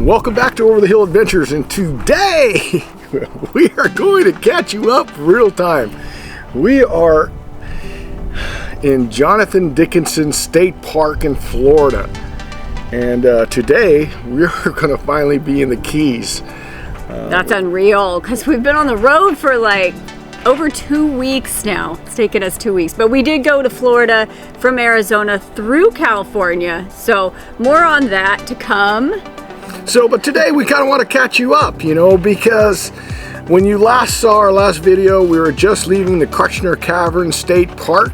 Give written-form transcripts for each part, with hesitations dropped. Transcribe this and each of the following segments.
Welcome back to Over the Hill Adventures, and today we are going to catch you up real time. We are in Jonathan Dickinson State Park in Florida, and today we're going to finally be in the Keys. That's unreal, because we've been on the road for like over 2 weeks now. It's taken us 2 weeks, but we did go to Florida from Arizona through California, so more on that to come. But today we kind of want to catch you up, because when you last saw our last video, we were just leaving the Kartchner Caverns State Park.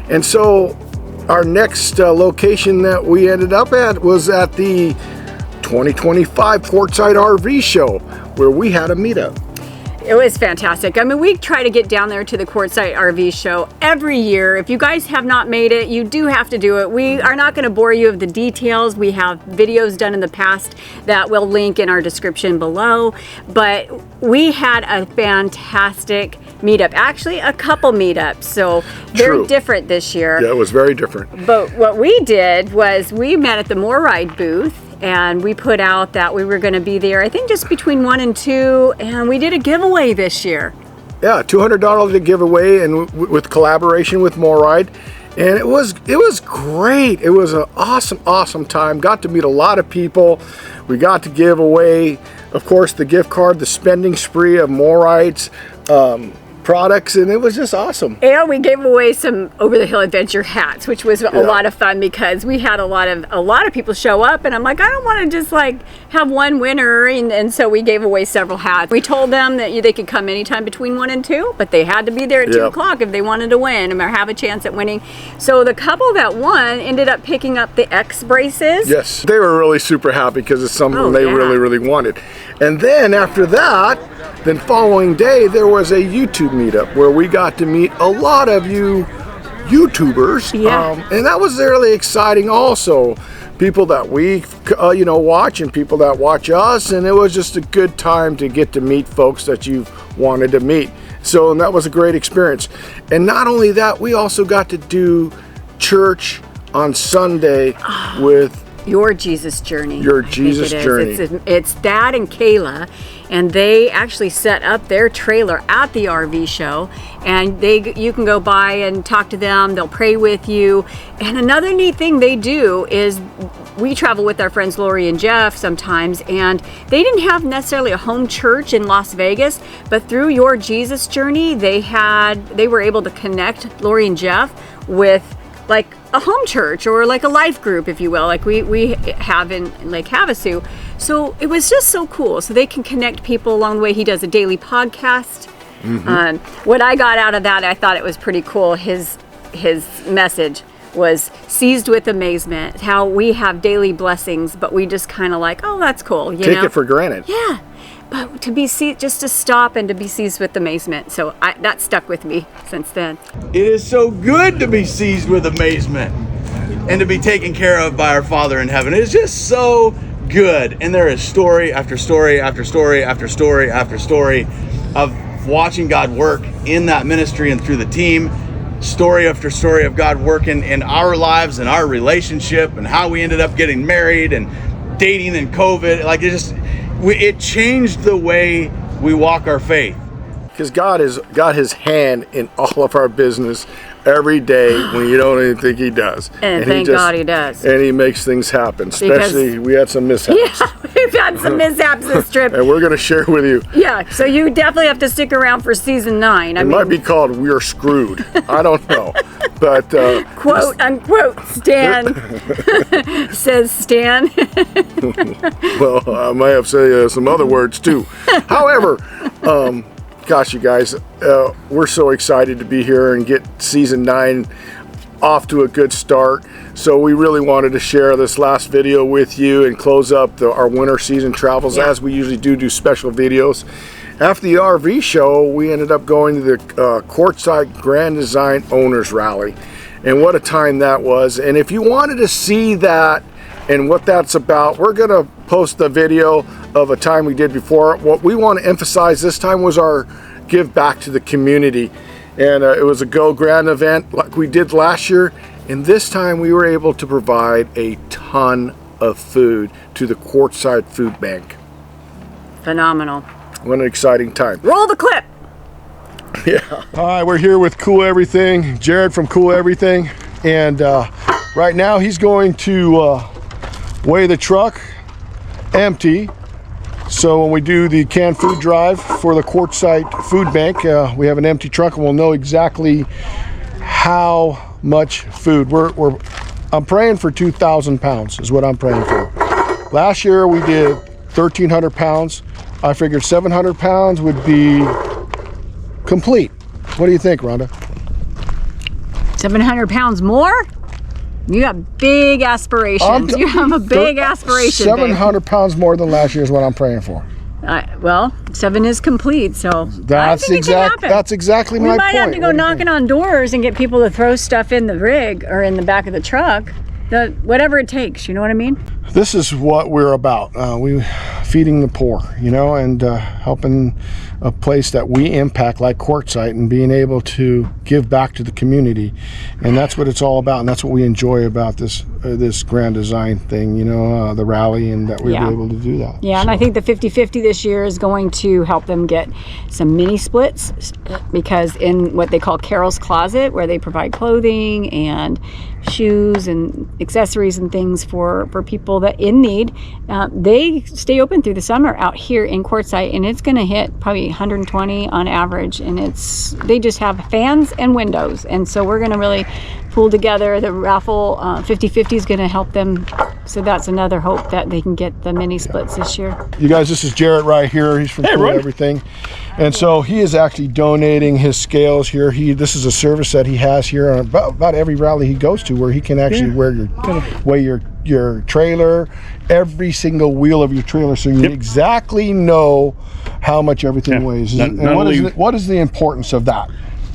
And so our next location that we ended up at was at the 2025 Quartzsite RV Show, where we had a meetup. It was fantastic. I mean, we try to get down there to the Quartzsite RV Show every year. If you guys have not made it, you do have to do it. We are not going to bore you with the details. We have videos done in the past that we'll link in our description below. But we had a fantastic meetup. Actually, a couple meetups. So very different this year. Yeah, it was very different. But what we did was we met at the MORryde booth. And we put out that we were going to be there, I think just between 1 and 2, and we did a giveaway this year. Yeah, $200 to give away, and with collaboration with MORryde, and it was great. It was an awesome time. Got to meet a lot of people. We got to give away, of course, the gift card, the spending spree of MORryde's products, and it was just awesome. And we gave away some Over the Hill Adventure hats, which was a lot of fun, because we had a lot of people show up, and I'm like, I don't want to just like have one winner, and so we gave away several hats. We told them that they could come anytime between 1 and 2, but they had to be there at 2 o'clock if they wanted to win or have a chance at winning. So the couple that won ended up picking up the X braces. Yes, they were really super happy because it's something they really wanted. And then after that, then following day, there was a YouTube meetup where we got to meet a lot of you YouTubers, and that was really exciting also. People that we watch and people that watch us, and it was just a good time to get to meet folks that you've wanted to meet. So, and that was a great experience. And not only that, we also got to do church on Sunday with Your Jesus Journey. Your Jesus Journey. It's Dad and Kayla, and they actually set up their trailer at the RV show, and you can go by and talk to them. They'll pray with you. And another neat thing they do is we travel with our friends Lori and Jeff sometimes, and they didn't have necessarily a home church in Las Vegas, but through Your Jesus Journey, they were able to connect Lori and Jeff with like a home church or like a life group, if you will, like we have in Lake Havasu. So it was just so cool. So they can connect people along the way. He does a daily podcast. What I got out of that, I thought it was pretty cool. His message was seized with amazement, how we have daily blessings, but we just kind of like, oh, that's cool. Take it for granted. Yeah. But just to stop and to be seized with amazement. So that stuck with me since then. It is so good to be seized with amazement and to be taken care of by our Father in heaven. It is just so good. And there is story after story after story after story after story of watching God work in that ministry and through the team. Story after story of God working in our lives and our relationship and how we ended up getting married and dating and COVID. Like it changed the way we walk our faith. Because God has got his hand in all of our business every day when you don't even think he does. And thank God he does. And he makes things happen. Especially, we had some mishaps. Yeah, we've had some mishaps this trip. And we're going to share with you. Yeah, so you definitely have to stick around for season 9. It might be called We're Screwed. I don't know. But quote unquote Stan says Stan. Well, I might have said some other words too. However, gosh, you guys, we're so excited to be here and get season 9 off to a good start. So we really wanted to share this last video with you and close up our winter season travels, as we usually do special videos. After the RV show, we ended up going to the Quartzsite Grand Design Owners Rally. And what a time that was. And if you wanted to see that and what that's about, we're going to post the video of a time we did before. What we want to emphasize this time was our give back to the community. And it was a Go Grand event like we did last year. And this time we were able to provide a ton of food to the Quartzsite Food Bank. Phenomenal. What an exciting time. Roll the clip. Yeah. Hi, we're here with Cool Everything, Jared from Cool Everything, and right now he's going to weigh the truck empty. So when we do the canned food drive for the Quartzsite Food Bank, we have an empty truck and we'll know exactly how much food. I'm praying for 2,000 pounds is what I'm praying for. Last year we did 1,300 pounds. I figured 700 pounds would be complete. What do you think, Rhonda? 700 pounds more? You got big aspirations. You have a big aspiration. 700 pounds more than last year is what I'm praying for. Well, 7 is complete, so that's exactly my point. We might have to go knocking on doors and get people to throw stuff in the rig or in the back of the truck. Whatever it takes, you know what I mean? This is what we're about. We feeding the poor, you know, and helping a place that we impact like Quartzsite and being able to give back to the community. And that's what it's all about, and that's what we enjoy about this grand design thing, you know, the rally, and that we'll be able to do that. Yeah, so. And I think the 50-50 this year is going to help them get some mini splits, because in what they call Carol's Closet, where they provide clothing and shoes and accessories and things for people that in need, they stay open through the summer out here in Quartzsite, and it's going to hit probably 120 on average, and they just have fans and windows, and so we're going to really pull together. The raffle 50-50 is going to help them, so that's another hope that they can get the mini splits this year. You guys, this is Jarrett right here. He's from Cool Everything, and so he is actually donating his scales here. This is a service that he has here on about every rally he goes to, where he can actually weigh your trailer, every single wheel of your trailer, so you exactly know how much everything weighs. What is the importance of that?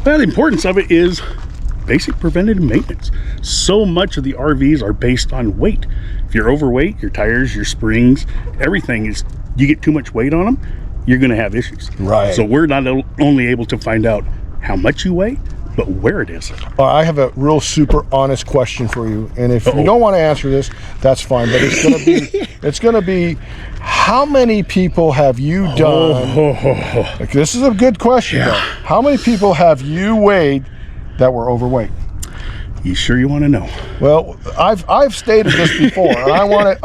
Well, the importance of it is basic preventative maintenance. So much of the RVs are based on weight. If you're overweight, your tires, your springs, everything is, you get too much weight on them, you're going to have issues. Right. So we're not only able to find out how much you weigh, but where it is. I have a real super honest question for you, and if you don't want to answer this, that's fine. But it's gonna be, how many people have you done? Like, this is a good question. Though. How many people have you weighed that were overweight? You sure you want to know? Well, I've stated this before, and I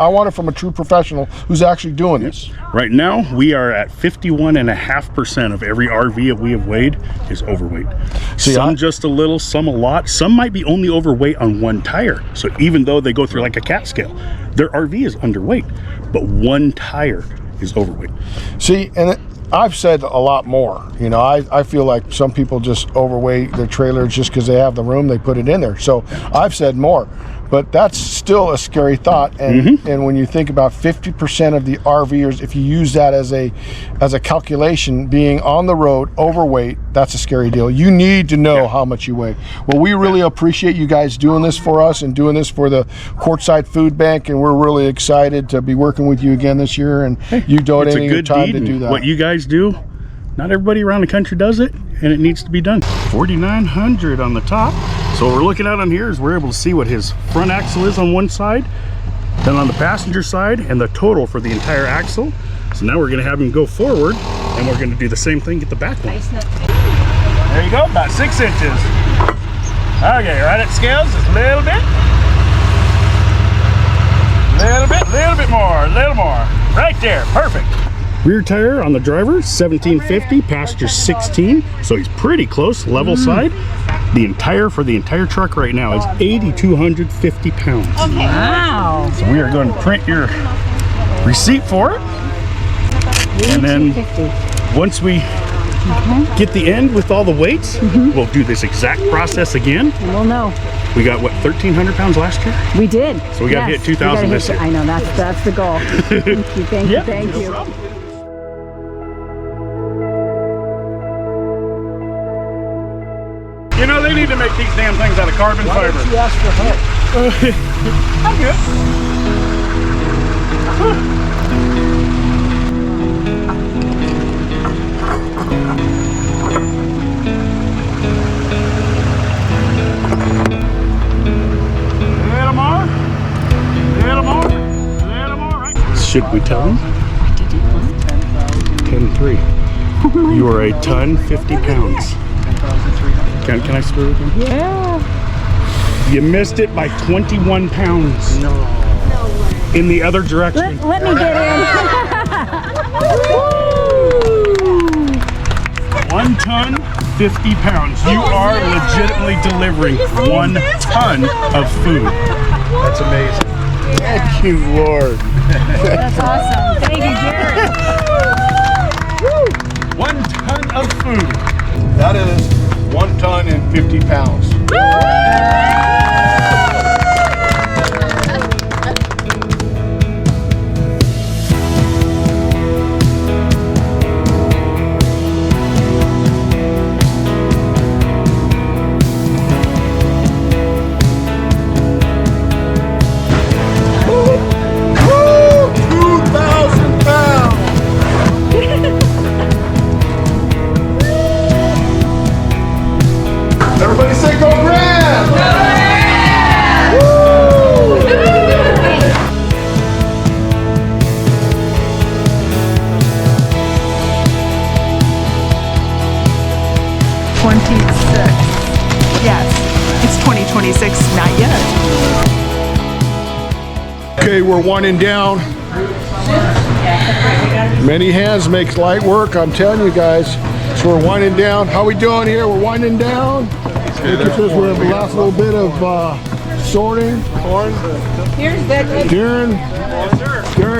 want it from a true professional who's actually doing this. Right now, we are at 51.5% of every RV we have weighed is overweight. Some just a little, some a lot. Some might be only overweight on one tire. So even though they go through like a cat scale, their RV is underweight, but one tire is overweight. See, and I've said a lot more. You know, I feel like some people just overweight their trailers just because they have the room, they put it in there. So I've said more, but that's still a scary thought. And and when you think about 50% of the RVers, if you use that as a calculation, being on the road overweight, that's a scary deal. You need to know how much you weigh. Well, we really appreciate you guys doing this for us and doing this for the Quartzsite Food Bank, and we're really excited to be working with you again this year, and you donating your time to do that. What you guys do, not everybody around the country does it, and it needs to be done. 4,900 on the top. So what we're looking at on here is we're able to see what his front axle is on one side, then on the passenger side, and the total for the entire axle. So now we're going to have him go forward, and we're going to do the same thing, get the back one. There you go, about 6 inches. Okay, right at scales, just a little bit. Little bit more, a little more. Right there, perfect. Rear tire on the driver, 1750, passenger 16, so he's pretty close, level side. The entire for the entire truck right now is 8,250 pounds. Wow. So we are going to print your receipt for it. And then once we get the end with all the weights, we'll do this exact process again. And we'll know. We got, what, 1,300 pounds last year? We did. So we got to hit 2,000 this year. I know, that's the goal. Thank you, thank you. Problem. You know, they need to make these damn things out of carbon fiber. Why don't you ask for help? I'm good. Little more. Little more. Should we tell him? 10-3. You are a ton, 50 pounds. Can I screw with him? Yeah. You missed it by 21 pounds. No. In the other direction. Let me get in. 1 ton, 50 pounds. You are legitimately delivering 1 ton of food. That's amazing. Thank you, Lord. That's awesome. Thank you, Jared. 1 ton of food. That is 1 ton and 50 pounds. Everybody say go Grand! Go Grand! Woo! 26. Yes, it's 2026, not yet. Okay, we're winding down. Many hands makes light work, I'm telling you guys. So we're winding down. How we doing here? We're winding down. Look at this, we have the last little bit of sorting. Here's Becky. Darren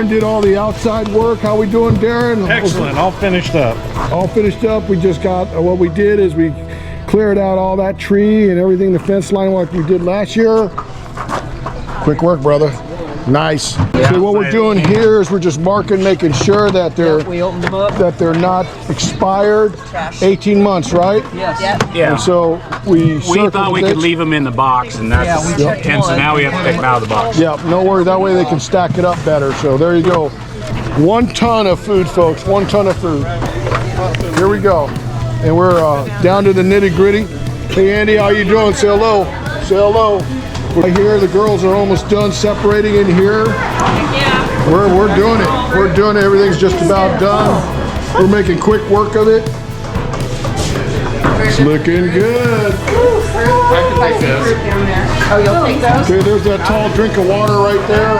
did all the outside work. How we doing, Darren? Excellent, all finished up. All finished up. We just got, what we did is we cleared out all that tree and everything, the fence line like we did last year. Quick work, brother. Nice. So what we're doing here is we're just marking, making sure that they're not expired. 18 months, right? Yes. Yeah. And so we thought we could leave them in the box, and that's and so now we have to take them out of the box. Yeah, no worries. That way they can stack it up better. So there you go. 1 ton of food, folks. 1 ton of food. Here we go. And we're down to the nitty gritty. Hey, Andy, how you doing? Say hello. Say hello. Right here, the girls are almost done separating in here. Yeah. We're doing it. We're doing it. Everything's just about done. We're making quick work of it. It's looking good. Oh, you'll take those? Okay, there's that tall drink of water right there.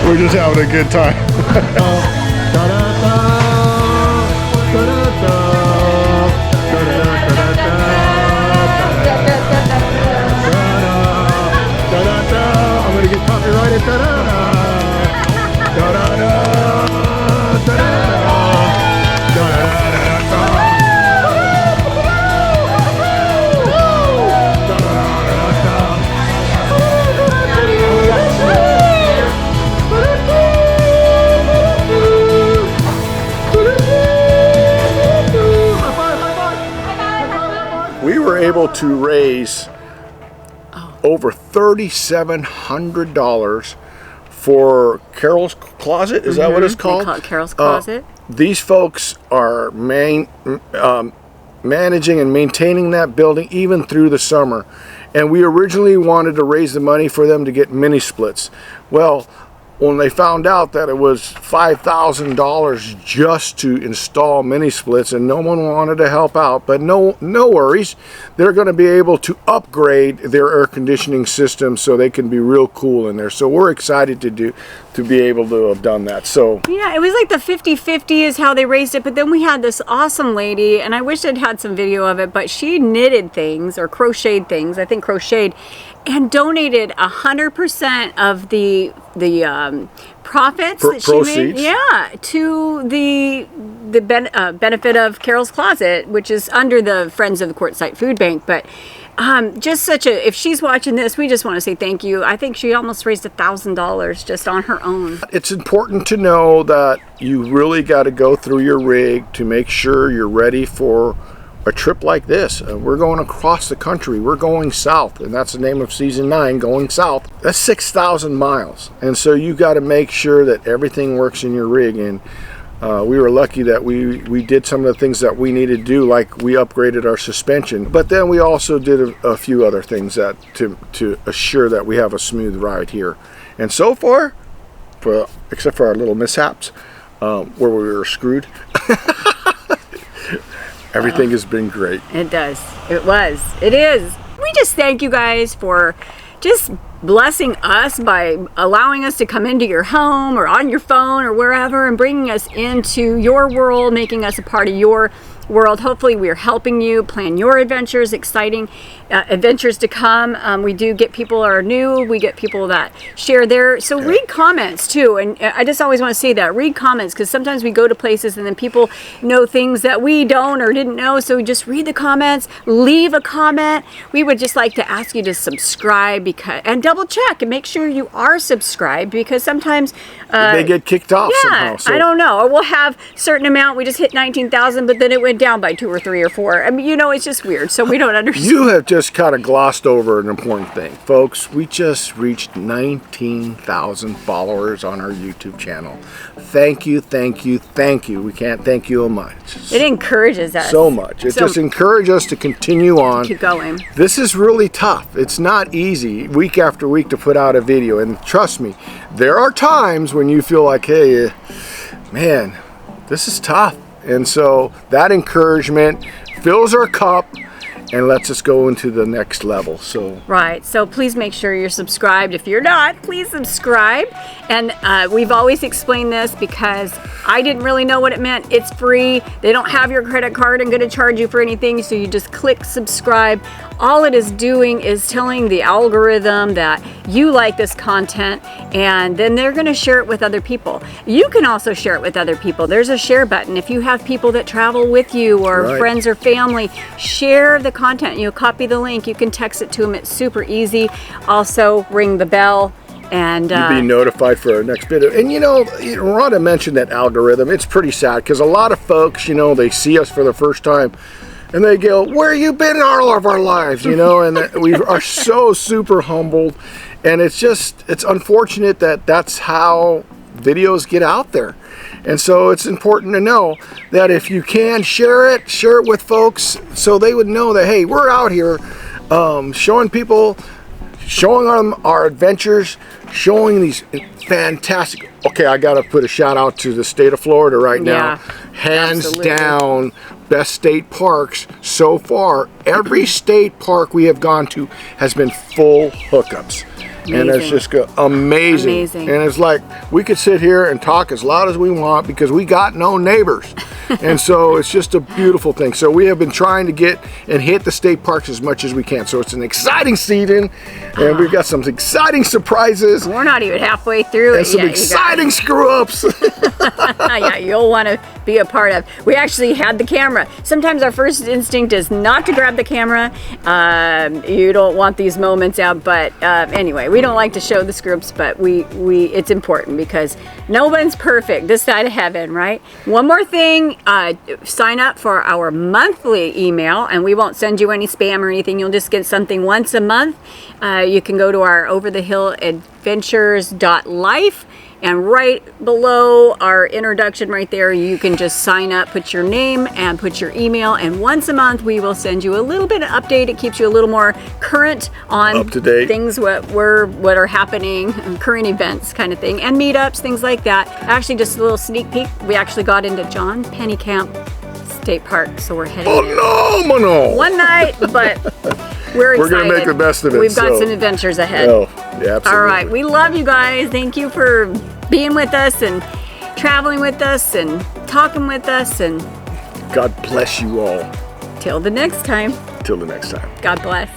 We're just having a good time. I'm gonna get copyrighted. We were able to raise over $3,700 for Carol's Closet. Is that what it's called? They call it Carol's Closet. These folks are managing and maintaining that building even through the summer. And we originally wanted to raise the money for them to get mini splits. Well, when they found out that it was $5,000 just to install mini splits and no one wanted to help out, but no worries, they're going to be able to upgrade their air conditioning system so they can be real cool in there. So we're excited to be able to have done that. So Yeah, it was like the 50-50 is how they raised it, but then we had this awesome lady, and I wish I'd had some video of it, but she knitted things or crocheted things, I think crocheted, and donated 100% of the profits that she made, to the benefit of Carol's Closet, which is under the Friends of the Quartzsite Food Bank. But just such a, if she's watching this, we just want to say thank you. I think she almost raised $1,000 just on her own. it's important to know that you really got to go through your rig to make sure you're ready for a trip like this. We're going across the country. We're going south, and that's the name of season 9, going south. That's 6,000 miles, and so you got to make sure that everything works in your rig. And We were lucky that we did some of the things that we needed to do, like we upgraded our suspension. But then we also did a few other things that to assure that we have a smooth ride here. And so far, except for our little mishaps, where we were screwed, everything has been great. It does. It was. It is. We just thank you guys for just blessing us by allowing us to come into your home or on your phone or wherever and bringing us into your world, making us a part of your world. Hopefully we're helping you plan your adventures, exciting adventures to come. We do get people that are new, we get people that share their, so read comments too, and I just always want to say that, read comments, because sometimes we go to places and then people know things that we don't or didn't know, so just read the comments, leave a comment. We would just like to ask you to subscribe and double check and make sure you are subscribed, because sometimes they get kicked off somehow. So. I don't know, or we'll have certain amount, we just hit 19,000, but then it went down by 2 or 3 or 4. I mean, you know, it's just weird, so we don't understand. You have just kind of glossed over an important thing, folks. We just reached 19,000 followers on our YouTube channel. Thank you, thank you, thank you. We can't thank you much. It encourages us so much. It just encourages us to continue on. Keep going. This is really tough. It's not easy week after week to put out a video, and trust me, there are times when you feel like, hey, man, this is tough. And so that encouragement fills our cup and lets us go into the next level. So right, so please make sure you're subscribed. If you're not, please subscribe. And we've always explained this because I didn't really know what it meant. It's free. They don't have your credit card and going to charge you for anything, so you just click subscribe. All it is doing is telling the algorithm that you like this content, and then they're going to share it with other people. You can also share it with other people. There's a share button. If you have people that travel with you or friends or family, share the content. You copy the link. You can text it to them. It's super easy. Also, ring the bell. And you'll be notified for our next video. And you know, Rhonda mentioned that algorithm. It's pretty sad because a lot of folks, you know, they see us for the first time and they go, where you been all of our lives, you know, and we are so super humbled. And it's unfortunate that that's how videos get out there. And so it's important to know that if you can share it with folks so they would know that, hey, we're out here showing people, showing them our adventures, showing these fantastic, okay, I gotta put a shout out to the state of Florida right now. Hands down, best state parks so far. Every state park we have gone to has been full hookups. Amazing. And it's just amazing. And it's like we could sit here and talk as loud as we want because we got no neighbors. And so it's just a beautiful thing. So we have been trying to get and hit the state parks as much as we can. So it's an exciting season, and we've got some exciting surprises. We're not even halfway through and some exciting screw-ups. Yeah, you'll want to be a part of. We actually had the camera. Sometimes our first instinct is not to grab the camera. You don't want these moments out, but anyway, we don't like to show the screw-ups, but it's important because no one's perfect this side of heaven, right? One more thing, sign up for our monthly email, and we won't send you any spam or anything. You'll just get something once a month. You can go to our overthehilladventures.life, and right below our introduction right there, you can just sign up, put your name and put your email, and once a month we will send you a little bit of update. It keeps you a little more current on up to date things, what are happening, current events kind of thing, and meetups, things like that. Actually, just a little sneak peek, we actually got into John Pennycamp State Park, so we're heading there. Phenomenal! One night, but we're excited. We're gonna make the best of it. We've got some adventures ahead. Oh, yeah, absolutely. All right, we love you guys. Thank you for being with us and traveling with us and talking with us, and God bless you all. Till the next time. Till the next time. God bless.